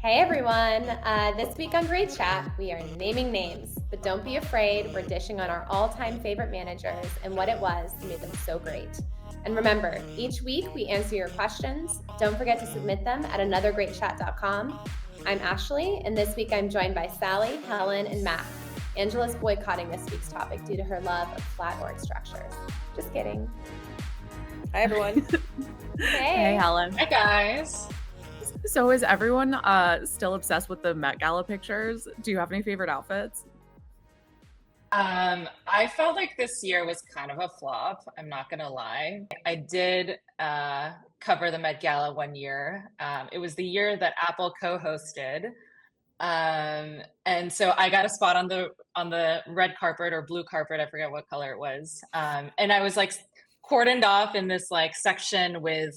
Hey everyone! This week on Great Chat, we are naming names, but don't be afraid, we're dishing on our all-time favorite managers and what it was that made them so great. And remember, each week we answer your questions. Don't forget to submit them at anothergreatchat.com. I'm Ashley, and this week I'm joined by Sally, Helen, and Matt. Angela's boycotting this week's topic due to her love of flat org structures. Just kidding. Hi everyone. Hey, Helen. Hi guys. So is everyone still obsessed with the Met Gala pictures? Do you have any favorite outfits? I felt like this year was kind of a flop. I'm not gonna lie. I did cover the Met Gala one year. It was the year that Apple co-hosted, and so I got a spot on the red carpet or blue carpet. I forget what color it was, and I was like cordoned off in this like section with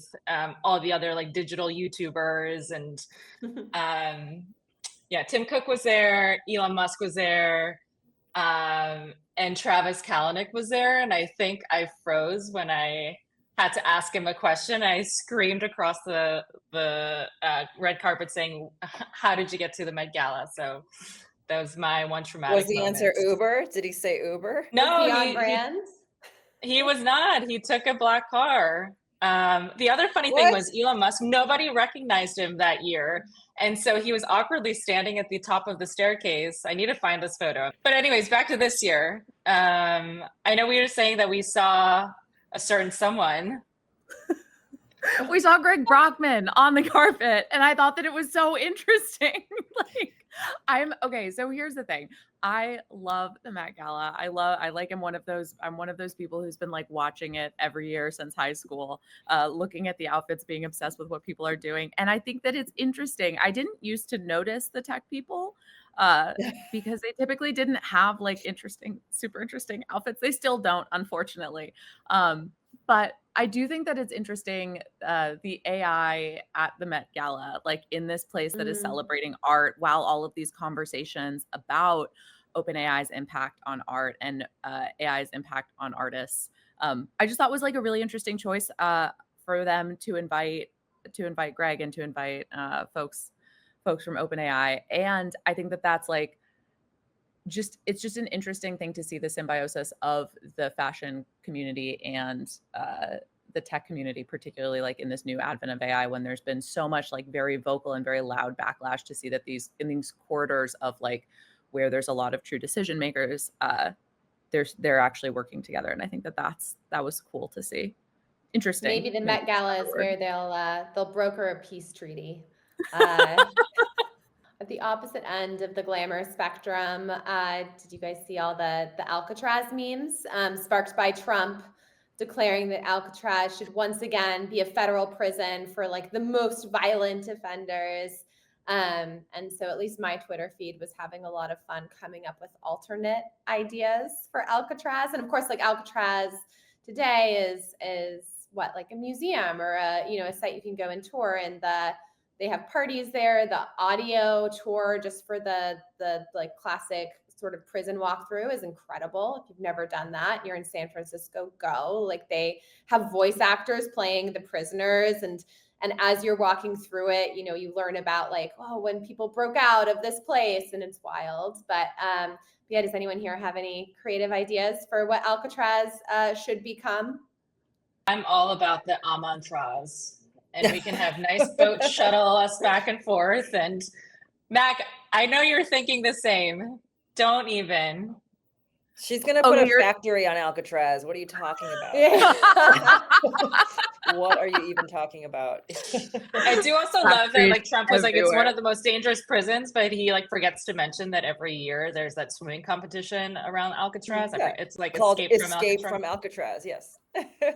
all the other like digital YouTubers and Tim Cook was there, Elon Musk was there, and Travis Kalanick was there. And I think I froze when I had to ask him a question. I screamed across the red carpet saying, "How did you get to the Met Gala?" So that was my one traumatic Was the moment. answer Uber? Did he say Uber? No, Was he on brand? He was not. He took a black car. The other funny thing was Elon Musk, nobody recognized him that year. And so he was awkwardly standing at the top of the staircase. I need to find this photo. But anyways, back to this year. I know we were saying that we saw a certain someone. We saw Greg Brockman on the carpet, and I thought that it was so interesting. So here's the thing. I love the Met Gala. I'm one of those people who's been like watching it every year since high school, looking at the outfits, being obsessed with what people are doing. And I think that it's interesting. I didn't used to notice the tech people because they typically didn't have like super interesting outfits. They still don't, unfortunately. But I do think that it's interesting, the AI at the Met Gala, like in this place that is celebrating art, while all of these conversations about OpenAI's impact on art and AI's impact on artists, I just thought was like a really interesting choice for them to invite Greg and to invite folks from OpenAI. And I think that that's like it's just an interesting thing to see the symbiosis of the fashion community and the tech community, particularly like in this new advent of AI, when there's been so much like very vocal and very loud backlash, to see that in these corridors of like where there's a lot of true decision makers, they're actually working together. And I think that was cool to see. Interesting. Maybe the Met Gala is where they'll broker a peace treaty. At the opposite end of the glamour spectrum, did you guys see all the Alcatraz memes sparked by Trump declaring that Alcatraz should once again be a federal prison for like the most violent offenders? And so at least my Twitter feed was having a lot of fun coming up with alternate ideas for Alcatraz. And of course, like Alcatraz today is what, like a museum or a site you can go and tour, and they have parties there. The audio tour just for the like classic sort of prison walkthrough is incredible. If you've never done that, you're in San Francisco, go. Like they have voice actors playing the prisoners, and as you're walking through it, you learn about like, oh, when people broke out of this place, and it's wild. But does anyone here have any creative ideas for what Alcatraz should become? I'm all about the Alcatraz. And we can have nice boats shuttle us back and forth. And Mac, I know you're thinking the same. Don't even. She's going to put a factory on Alcatraz. What are you talking about? What are you even talking about? I do also love that like Trump was like, it's one of the most dangerous prisons, but he like forgets to mention that every year there's that swimming competition around Alcatraz. Yeah. It's like called Escape from Alcatraz. Yes.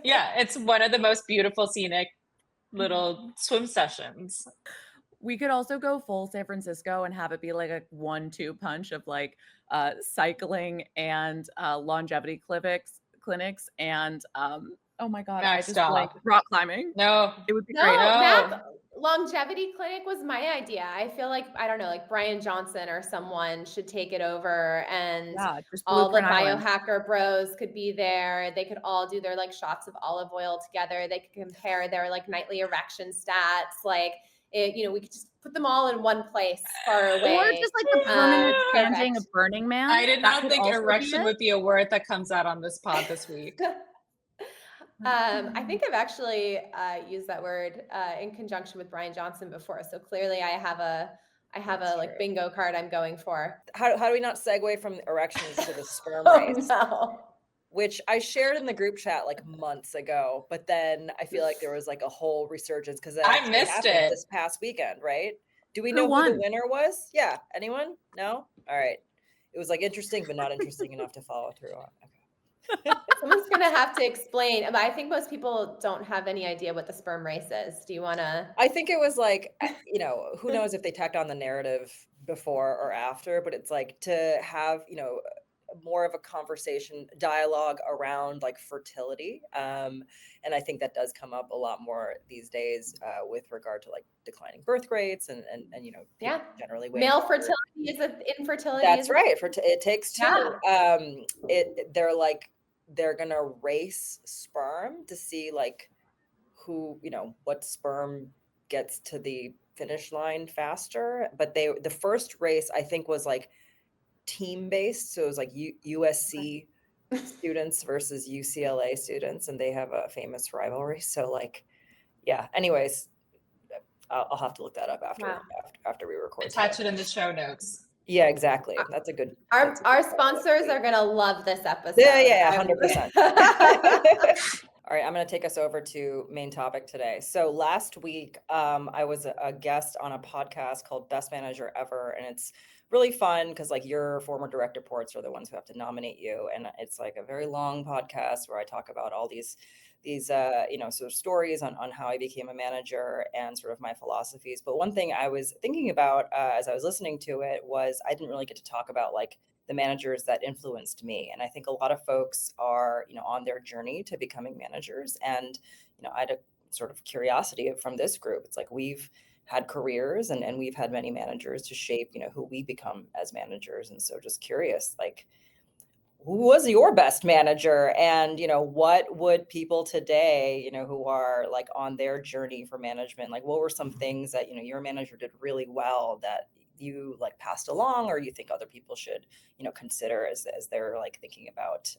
Yeah, it's one of the most beautiful scenic little swim sessions. We could also go full San Francisco and have it be like a 1-2 punch of like cycling and longevity clinics and oh my god, I just like rock climbing. No, it would be great. Matt, longevity clinic was my idea. I feel like, I don't know, like Brian Johnson or someone should take it over, and all the biohacker bros could be there. They could all do their like shots of olive oil together. They could compare their like nightly erection stats. Like we could just put them all in one place far away. Or just like the permanent standing Perfect. of Burning Man. I did That not could think also be erection it. would be a word that comes out on this pod this week. I think I've actually used that word in conjunction with Brian Johnson before. So clearly I have a That's like true. bingo card I'm going for. How do we not segue from erections to the sperm Oh race? no. Which I shared in the group chat like months ago, but then I feel like there was like a whole resurgence because it I actually missed happened it. this past weekend, right? Do we Who know who the won? winner was? Yeah. Anyone? No? All right. It was like interesting, but not interesting enough to follow through on. Okay. Someone's going to have to explain. But I think most people don't have any idea what the sperm race is. Do you want to? I think it was like, who knows if they tacked on the narrative before or after, but it's like to have, more of a conversation dialogue around like fertility. And I think that does come up a lot more these days with regard to like declining birth rates and Yeah. generally Male fertility infertility. That's right. It takes two. Yeah. They're gonna race sperm to see like who, what sperm gets to the finish line faster. But the first race I think was like team based, so it was like USC students versus UCLA students, and they have a famous rivalry. So like, yeah. Anyways, I'll have to look that up after we record. Attach it in the show notes. Yeah, exactly. That's a good. Our sponsors are gonna love this episode. Yeah, 100%. All right, I'm going to take us over to main topic today. So last week, I was a guest on a podcast called Best Manager Ever, and it's really fun because like your former direct reports are the ones who have to nominate you, and it's like a very long podcast where I talk about all these sort of stories on how I became a manager and sort of my philosophies. But one thing I was thinking about as I was listening to it was I didn't really get to talk about like the managers that influenced me. And I think a lot of folks are, on their journey to becoming managers. And, I had a sort of curiosity from this group. It's like we've had careers and we've had many managers to shape, who we become as managers. And so just curious, like, who was your best manager? And, what would people today, who are like on their journey for management, like what were some things that, your manager did really well that you like passed along or you think other people should, consider as they're like thinking about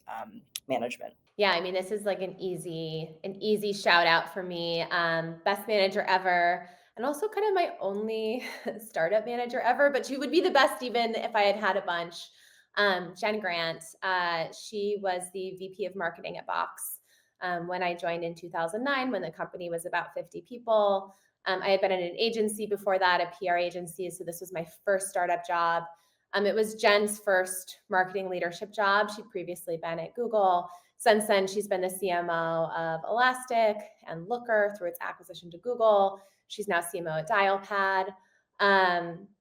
management? Yeah, I mean, this is like an easy shout out for me. Best manager ever. And also kind of my only startup manager ever, but she would be the best even if I had had a bunch. Jen Grant, she was the VP of marketing at Box when I joined in 2009, when the company was about 50 people. I had been in an agency before that, a PR agency. So this was my first startup job. It was Jen's first marketing leadership job. She'd previously been at Google. Since then, she's been the CMO of Elastic and Looker through its acquisition to Google. She's now CMO at Dialpad.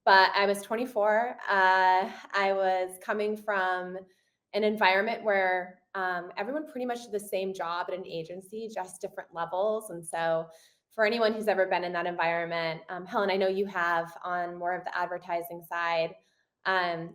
But I was 24. I was coming from an environment where everyone pretty much did the same job at an agency, just different levels. And so for anyone who's ever been in that environment, Helen, I know you have on more of the advertising side,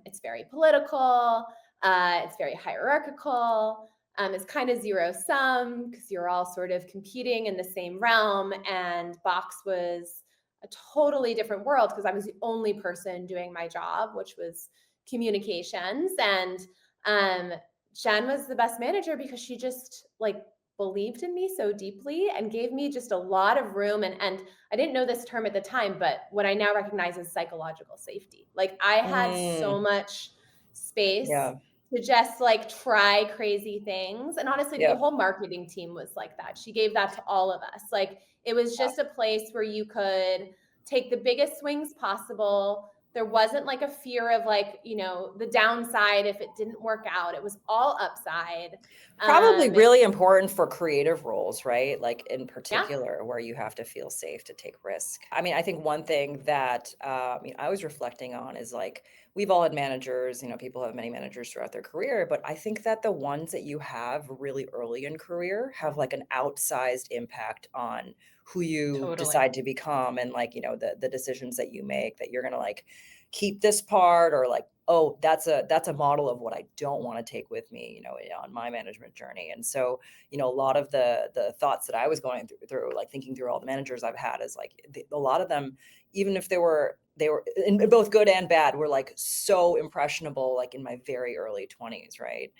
it's very political, it's very hierarchical, it's kind of zero sum because you're all sort of competing in the same realm. And Box was a totally different world because I was the only person doing my job, which was communications. And Jen was the best manager because she just like believed in me so deeply and gave me just a lot of room. And I didn't know this term at the time, but what I now recognize is psychological safety. Like I had so much space to just like try crazy things. And honestly, the whole marketing team was like that. She gave that to all of us. Like it was just a place where you could take the biggest swings possible. There wasn't like a fear of like, the downside if it didn't work out. It was all upside. Probably really important for creative roles, right? Like in particular, where you have to feel safe to take risk. I mean, I think one thing that I was reflecting on is like, we've all had managers, people have many managers throughout their career, but I think that the ones that you have really early in career have like an outsized impact on who you decide to become and like, the decisions that you make, that you're going to like keep this part or like oh, that's a model of what I don't want to take with me, on my management journey. And so, a lot of the thoughts that I was going through, like thinking through all the managers I've had, is like a lot of them, even if they were in both good and bad, were like so impressionable, like in my very early 20s, right?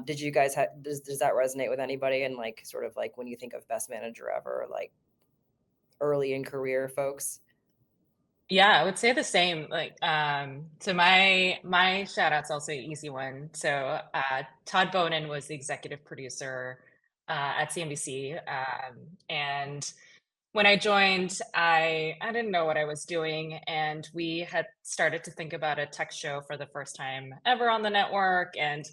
Did you guys does that resonate with anybody? And like sort of like when you think of best manager ever, like early in career folks? Yeah, I would say the same. Like, so my shout out's also an easy one. So Todd Bonin was the executive producer at CNBC. And when I joined, I didn't know what I was doing, and we had started to think about a tech show for the first time ever on the network. And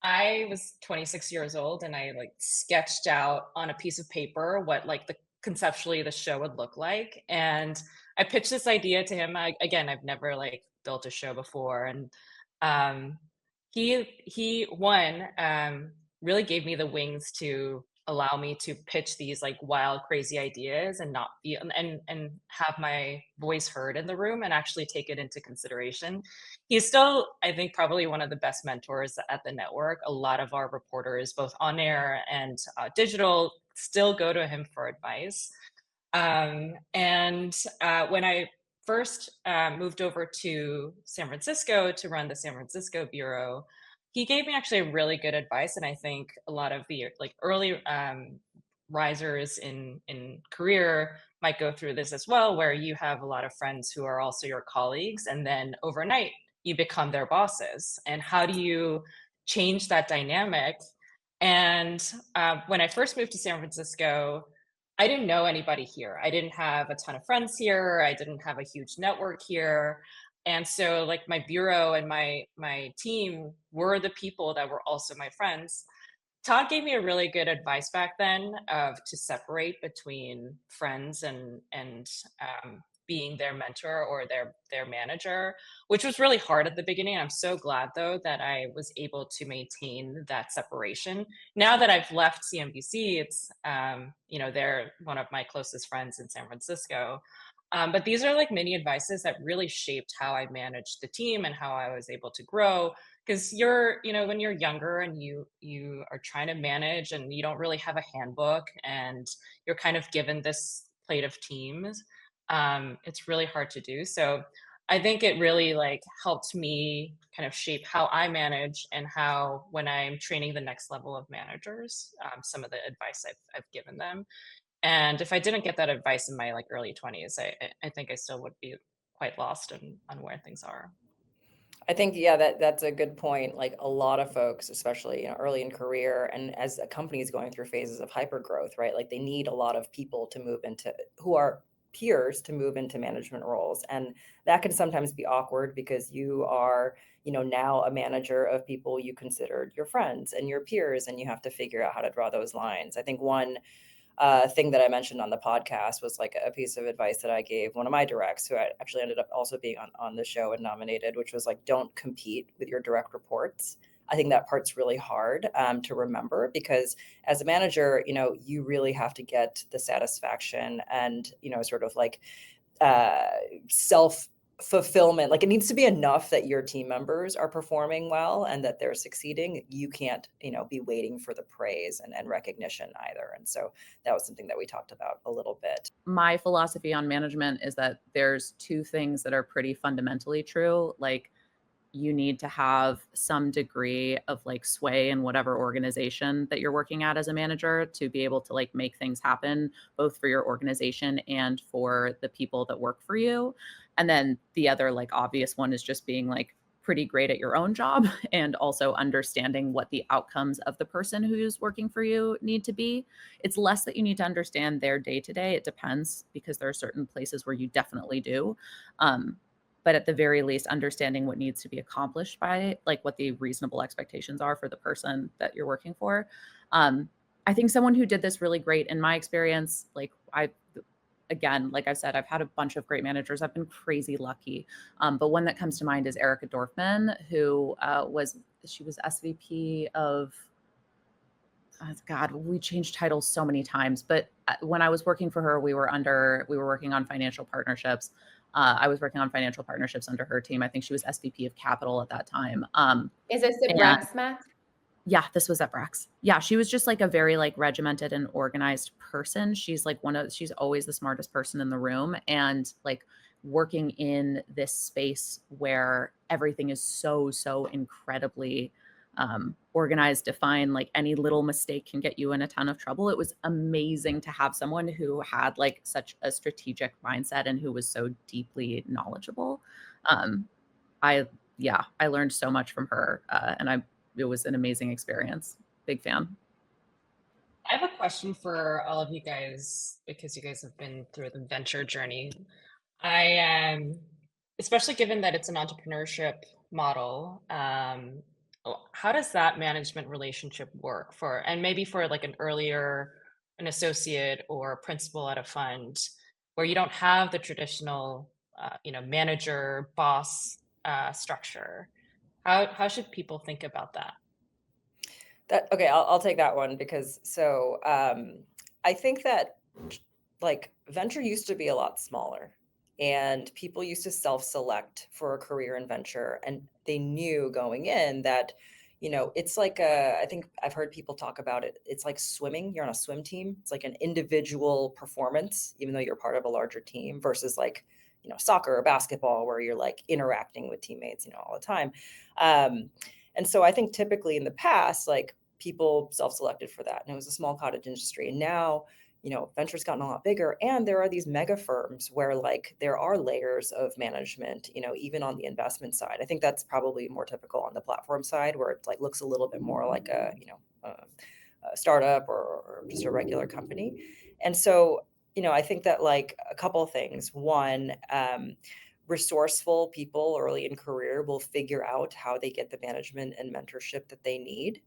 I was 26 years old, and I like sketched out on a piece of paper what like the conceptually the show would look like. And I pitched this idea to him. Again, I've never like built a show before, and um, he really gave me the wings to allow me to pitch these like wild, crazy ideas and not be and have my voice heard in the room and actually take it into consideration. He's still, I think, probably one of the best mentors at the network. A lot of our reporters, both on air and digital, still go to him for advice. And when I first moved over to San Francisco to run the San Francisco bureau, he gave me actually really good advice. And I think a lot of the like early risers in career might go through this as well, where you have a lot of friends who are also your colleagues, and then overnight you become their bosses. And how do you change that dynamic? And when I first moved to San Francisco, I didn't know anybody here. I didn't have a ton of friends here. I didn't have a huge network here. And so like my bureau and my team were the people that were also my friends. Todd gave me a really good advice back then of to separate between friends and being their mentor or their manager, which was really hard at the beginning. I'm so glad though that I was able to maintain that separation. Now that I've left CNBC, it's they're one of my closest friends in San Francisco. But these are like mini advices that really shaped how I managed the team and how I was able to grow, because when you're younger and you are trying to manage and you don't really have a handbook and you're kind of given this plate of teams, it's really hard to do. So I think it really like helped me kind of shape how I manage, and how when I'm training the next level of managers, some of the advice I've given them. And if I didn't get that advice in my like early 20s, I think I still would be quite lost on where things are. I think, yeah, that's a good point. Like a lot of folks, especially early in career, and as a company is going through phases of hyper growth, right? Like they need a lot of people to move into who are peers to move into management roles, and that can sometimes be awkward because you are, now a manager of people you considered your friends and your peers, and you have to figure out how to draw those lines. I think one thing that I mentioned on the podcast was like a piece of advice that I gave one of my directs, who actually ended up also being on the show and nominated, which was like, don't compete with your direct reports. I think that part's really hard to remember, because as a manager, you really have to get the satisfaction and, sort of like self fulfillment. Like it needs to be enough that your team members are performing well and that they're succeeding. You can't, be waiting for the praise and recognition either. And so that was something that we talked about a little bit. My philosophy on management is that there's two things that are pretty fundamentally true. Like you need to have some degree of like sway in whatever organization that you're working at as a manager to be able to like make things happen, both for your organization and for the people that work for you. And then the other like obvious one is just being like pretty great at your own job and also understanding what the outcomes of the person who's working for you need to be. It's less that you need to understand their day to day. It depends, because there are certain places where you definitely do. But at the very least, understanding what needs to be accomplished by like what the reasonable expectations are for the person that you're working for. I think someone who did this really great in my experience, like again, like I said, I've had a bunch of great managers. I've been crazy lucky. But one that comes to mind is Erica Dorfman, who she was SVP of God, we changed titles so many times, but when I was working for her, we were working on financial partnerships. I was working on financial partnerships under her team. I think she was SVP of capital at that time. Is this at And Brex, Max? yeah, this was at Brex. Yeah, she was just like a very like regimented and organized person. She's like she's always the smartest person in the room, and like working in this space where everything is so incredibly organized, defined, like any little mistake can get you in a ton of trouble. It was amazing to have someone who had like such a strategic mindset and who was so deeply knowledgeable. Um, I I learned so much from her, and it was an amazing experience. Big fan. I have a question for all of you guys because you guys have been through the venture journey. I am, especially given that it's an entrepreneurship model. How does that management relationship work for, and maybe for like an associate or a principal at a fund, where you don't have the traditional, manager boss structure? How should people think about that? Okay, I'll take that one because I think that like venture used to be a lot smaller and people used to self-select for a career in venture, and they knew going in that it's like I think I've heard people talk about it. It's like swimming. You're on a swim team. It's like an individual performance, even though you're part of a larger team, versus like soccer or basketball where you're like interacting with teammates all the time. And so I think typically in the past, like people self-selected for that, and it was a small cottage industry. And now, venture's gotten a lot bigger, and there are these mega firms where like there are layers of management, even on the investment side. I think that's probably more typical on the platform side, where it like looks a little bit more like a startup or just a regular company. And so, I think that like a couple of things. One, resourceful people early in career will figure out how they get the management and mentorship that they need,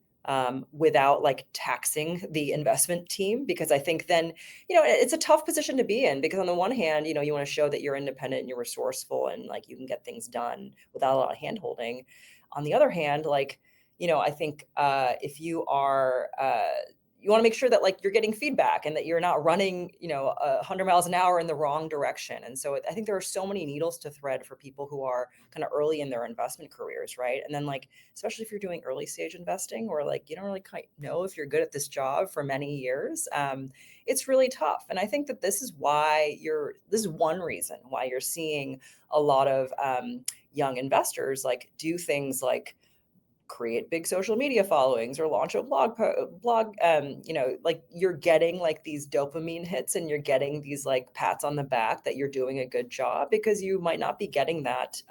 without like taxing the investment team. Because I think then, it's a tough position to be in, because on the one hand, you want to show that you're independent and you're resourceful and like you can get things done without a lot of hand holding. On the other hand, like, I think if you are, you want to make sure that like you're getting feedback and that you're not running, 100 miles an hour in the wrong direction. And so I think there are so many needles to thread for people who are kind of early in their investment careers, right? And then like, especially if you're doing early stage investing, or like you don't really quite know if you're good at this job for many years, it's really tough. And I think that this is one reason why you're seeing a lot of young investors like do things like create big social media followings or launch a blog, like you're getting like these dopamine hits and you're getting these like pats on the back that you're doing a good job, because you might not be getting that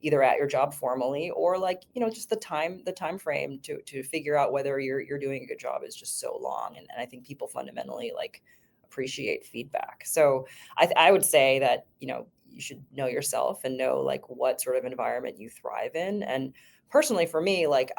either at your job formally, or like, just the time frame to figure out whether you're doing a good job is just so long. And I think people fundamentally like appreciate feedback. So I would say that, you should know yourself and know like what sort of environment you thrive in. And personally for me, like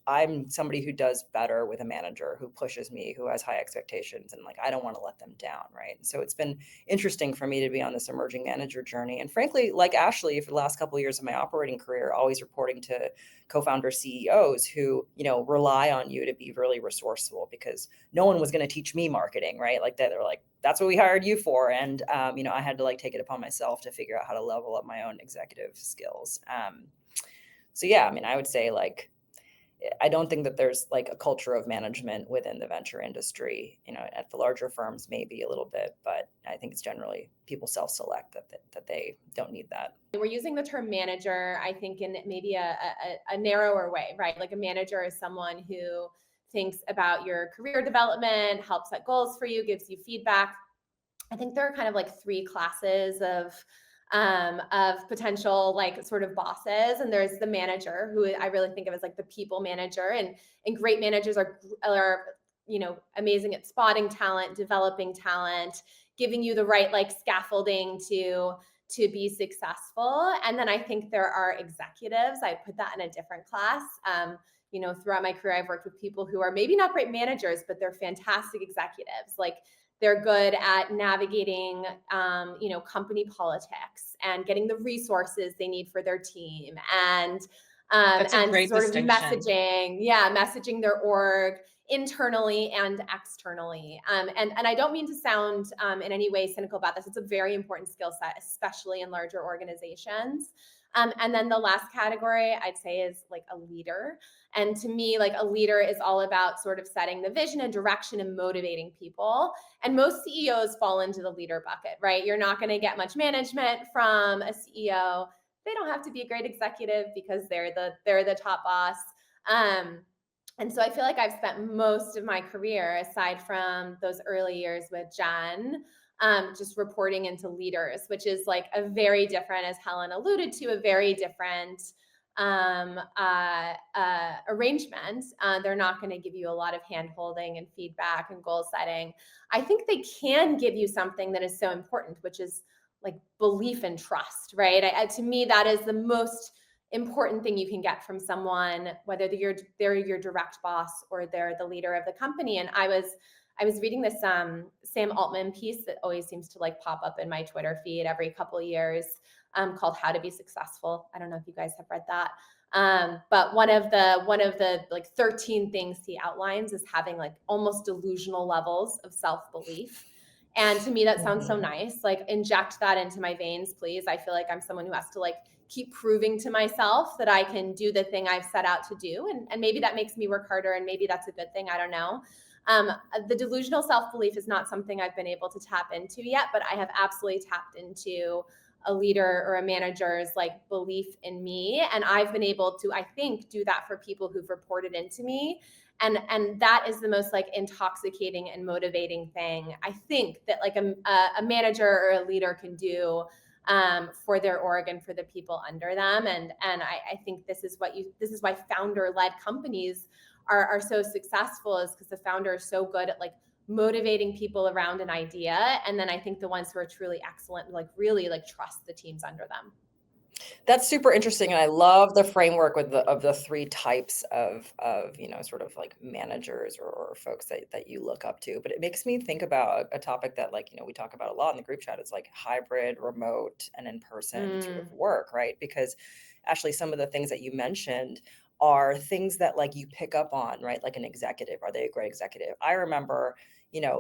I'm somebody who does better with a manager who pushes me, who has high expectations, and like I don't want to let them down, right? So it's been interesting for me to be on this emerging manager journey. And frankly, like Ashley, for the last couple of years of my operating career, always reporting to co-founder CEOs who, rely on you to be really resourceful, because no one was going to teach me marketing, right? Like that, they're like, that's what we hired you for. And, I had to like take it upon myself to figure out how to level up my own executive skills. So yeah, I mean, I would say like, I don't think that there's like a culture of management within the venture industry. At the larger firms, maybe a little bit, but I think it's generally people self-select that they don't need that. We're using the term manager, I think, in maybe a narrower way, right? Like a manager is someone who thinks about your career development, helps set goals for you, gives you feedback. I think there are kind of like three classes of potential like sort of bosses. And there's the manager, who I really think of as like the people manager, and great managers are amazing at spotting talent, developing talent, giving you the right like scaffolding to be successful. And then I think there are executives. I put that in a different class. Throughout my career, I've worked with people who are maybe not great managers, but they're fantastic executives. Like they're good at navigating, company politics and getting the resources they need for their team, and That's a and great sort of distinction. messaging their org internally and externally. And I don't mean to sound in any way cynical about this. It's a very important skill set, especially in larger organizations. And then the last category I'd say is like a leader. And to me, like a leader is all about sort of setting the vision and direction and motivating people. And most CEOs fall into the leader bucket, right? You're not going to get much management from a CEO. They don't have to be a great executive because they're the top boss. And so I feel like I've spent most of my career, aside from those early years with Jen, just reporting into leaders, which is like a very different, as Helen alluded to, a very different arrangement. They're not going to give you a lot of hand holding and feedback and goal setting. I think they can give you something that is so important, which is like belief and trust, right? To me, that is the most important thing you can get from someone, whether they're your direct boss or they're the leader of the company. And I was reading this Sam Altman piece that always seems to like pop up in my Twitter feed every couple of years, called How to Be Successful. I don't know if you guys have read that. But one of the like 13 things he outlines is having like almost delusional levels of self-belief. And to me, that sounds so nice. Like, inject that into my veins, please. I feel like I'm someone who has to like keep proving to myself that I can do the thing I've set out to do. And maybe that makes me work harder, and maybe that's a good thing. I don't know. The delusional self-belief is not something I've been able to tap into yet, but I have absolutely tapped into a leader or a manager's like belief in me. And I've been able to, I think, do that for people who've reported into me. And that is the most like intoxicating and motivating thing I think that like a manager or a leader can do for their org and for the people under them. And I think this is why founder-led companies are so successful, is because the founder is so good at like motivating people around an idea. And then I think the ones who are truly excellent, like really like trust the teams under them. That's super interesting, and I love the framework of the three types of sort of like managers or folks that you look up to. But it makes me think about a topic that like we talk about a lot in the group chat. It's like hybrid, remote, and in person sort of work, right? Because Ashley, some of the things that you mentioned are things that like you pick up on, right? Like an executive, are they a great executive? I remember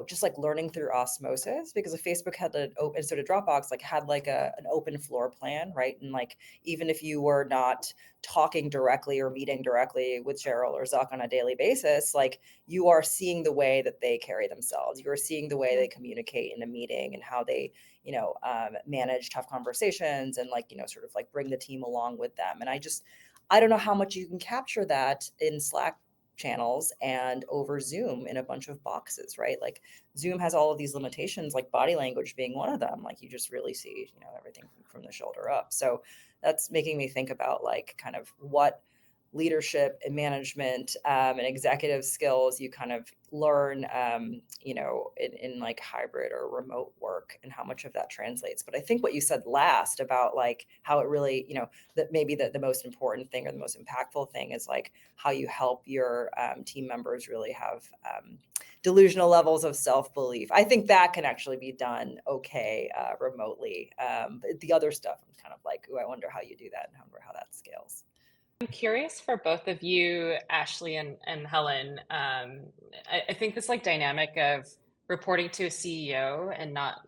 just like learning through osmosis, because if Facebook had an open, sort of Dropbox like had like an open floor plan, right? And like, even if you were not talking directly or meeting directly with Cheryl or Zuck on a daily basis, like you are seeing the way that they carry themselves. You are seeing the way they communicate in a meeting and how they, manage tough conversations and like, sort of like bring the team along with them. And I don't know how much you can capture that in Slack channels and over Zoom in a bunch of boxes, right? Like Zoom has all of these limitations, like body language being one of them. Like you just really see, everything from the shoulder up. So that's making me think about like kind of what leadership and management and executive skills you kind of learn, in like hybrid or remote work, and how much of that translates. But I think what you said last about like how it really, that maybe the most important thing or the most impactful thing is like how you help your team members really have delusional levels of self-belief. I think that can actually be done okay remotely. But the other stuff, I'm kind of like, I wonder how you do that and I wonder how that scales. I'm curious for both of you, Ashley and Helen. I think this like dynamic of reporting to a CEO and not,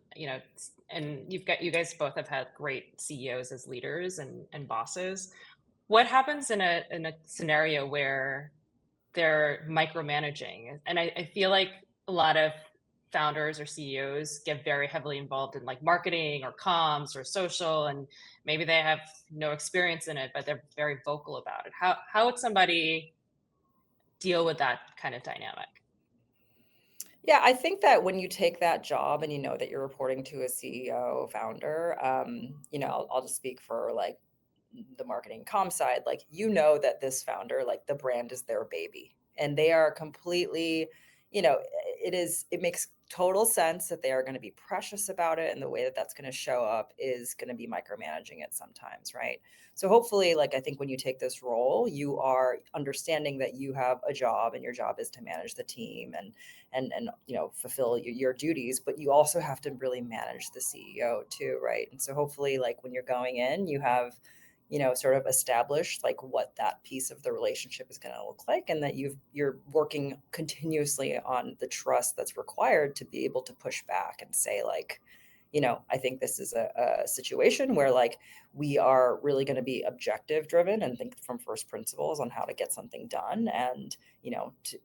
and you guys both have had great CEOs as leaders and bosses. What happens in a scenario where they're micromanaging? And I feel like a lot of founders or CEOs get very heavily involved in like marketing or comms or social, and maybe they have no experience in it, but they're very vocal about it. How would somebody deal with that kind of dynamic? Yeah, I think that when you take that job and you know that you're reporting to a CEO founder, I'll just speak for like the marketing comm side, like that this founder, like the brand is their baby, and they are completely, it makes total sense that they are going to be precious about it, and the way that that's going to show up is going to be micromanaging it sometimes, right? So hopefully, like I think when you take this role, you are understanding that you have a job and your job is to manage the team and fulfill your duties, but you also have to really manage the CEO too, right? And so hopefully, like when you're going in, you have sort of establish like what that piece of the relationship is going to look like, and that you're working continuously on the trust that's required to be able to push back and say like, I think this is a situation where like we are really going to be objective driven and think from first principles on how to get something done. And,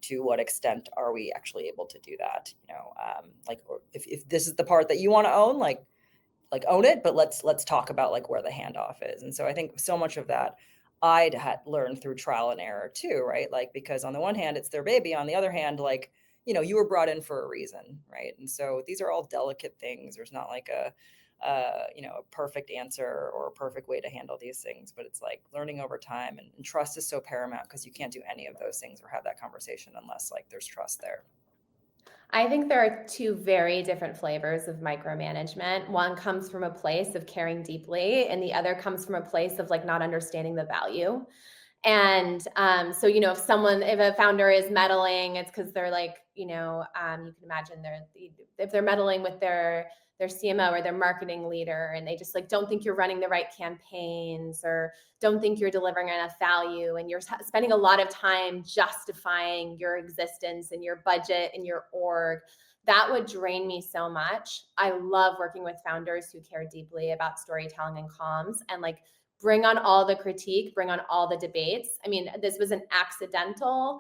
to what extent are we actually able to do that? Like, or if this is the part that you want to own, like own it, but let's talk about like where the handoff is. And so I think so much of that I'd had learned through trial and error too, right? Like, because on the one hand, it's their baby. On the other hand, like, you were brought in for a reason, right? And so these are all delicate things. There's not like a perfect answer or a perfect way to handle these things, but it's like learning over time, and trust is so paramount, because you can't do any of those things or have that conversation unless like there's trust there. I think there are two very different flavors of micromanagement. One comes from a place of caring deeply, and the other comes from a place of like not understanding the value. And so, if a founder is meddling, it's because they're like, you can imagine if they're meddling with their CMO or their marketing leader, and they just like don't think you're running the right campaigns or don't think you're delivering enough value, and you're spending a lot of time justifying your existence and your budget and your org. That would drain me so much. I love working with founders who care deeply about storytelling and comms, and like bring on all the critique, bring on all the debates. I mean, this was an accidental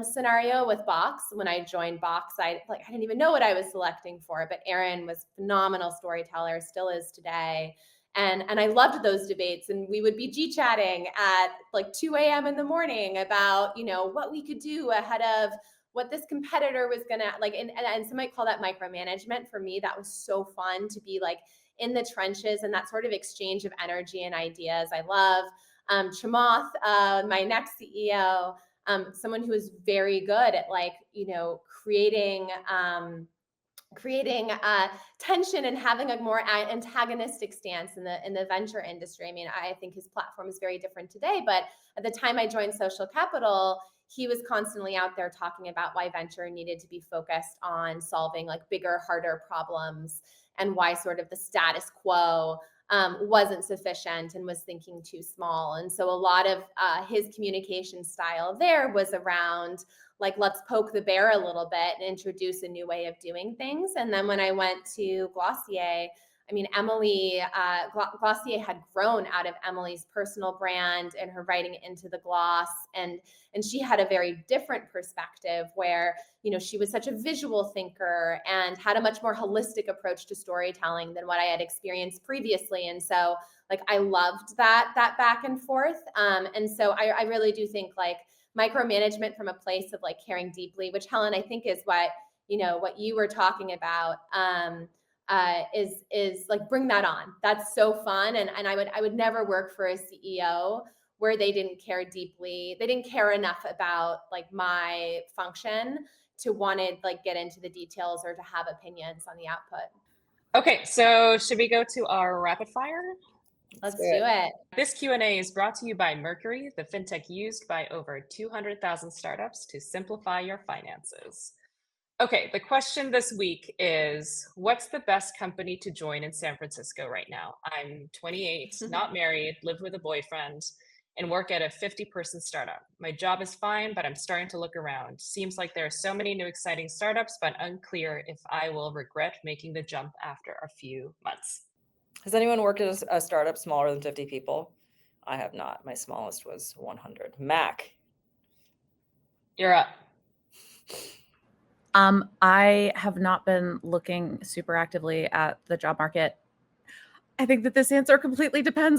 scenario with Box. When I joined Box, I didn't even know what I was selecting for, but Aaron was a phenomenal storyteller, still is today. And I loved those debates, and we would be G-chatting at like 2 a.m. in the morning about, what we could do ahead of what this competitor was gonna like, and some might call that micromanagement. For me, that was so fun to be like in the trenches and that sort of exchange of energy and ideas. I love Chamath, my next CEO, someone who is very good at like, creating tension and having a more antagonistic stance in the venture industry. I mean, I think his platform is very different today, but at the time I joined Social Capital, he was constantly out there talking about why venture needed to be focused on solving like bigger, harder problems, and why sort of the status quo wasn't sufficient and was thinking too small. And so a lot of his communication style there was around like, let's poke the bear a little bit and introduce a new way of doing things. And then when I went to Glossier, I mean, Glossier had grown out of Emily's personal brand and her writing into the gloss. And she had a very different perspective where, she was such a visual thinker and had a much more holistic approach to storytelling than what I had experienced previously. And so like, I loved that back and forth. And so I really do think like micromanagement from a place of like caring deeply, which Helen, I think is what you were talking about, is like, bring that on. That's so fun. And I would never work for a CEO where they didn't care deeply. They didn't care enough about like my function to want to like get into the details or to have opinions on the output. Okay, so should we go to our rapid fire? Let's do it. This Q&A is brought to you by Mercury, the fintech used by over 200,000 startups to simplify your finances. Okay, the question this week is, what's the best company to join in San Francisco right now? I'm 28, not married, live with a boyfriend, and work at a 50-person startup. My job is fine, but I'm starting to look around. Seems like there are so many new exciting startups, but unclear if I will regret making the jump after a few months. Has anyone worked at a startup smaller than 50 people? I have not. My smallest was 100. Mac. You're up. I have not been looking super actively at the job market. I think that this answer completely depends